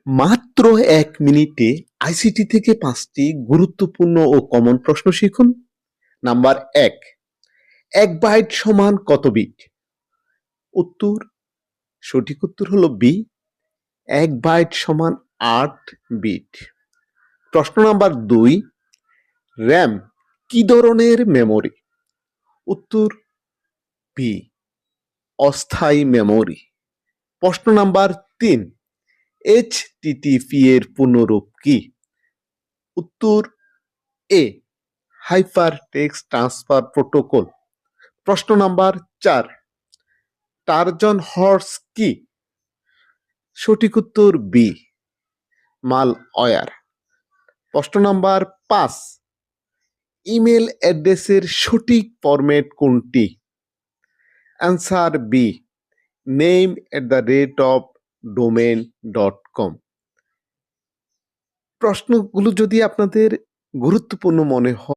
মাত্র ১ মিনিটে আইসিটি থেকে ৫টি গুরুত্বপূর্ণ ও কমন প্রশ্ন শিখুন। নাম্বার ১, ১ বাইট সমান কত বিট? উত্তর, সঠিক উত্তর হলো বি, ১ বাইট সমান ৮ বিট। প্রশ্ন নাম্বার ২, র্যাম কি ধরনের মেমরি? উত্তর, বি, অস্থায়ী মেমরি। প্রশ্ন নাম্বার ৩, এইচটিটিপি এর পূর্ণরূপ কি? উত্তর, A, hyper text transfer protocol. প্রশ্ন নাম্বার ৪, ট্রোজান হর্স কি? সঠিক উত্তর বি, মালওয়্যার। প্রশ্ন নাম্বার ৫, ইমেল অ্যাড্রেসের সঠিক ফরম্যাট কোনটি? Answer B, name@domain.com। প্রশ্নগুলো যদি আপনাদের গুরুত্বপূর্ণ মনে হয়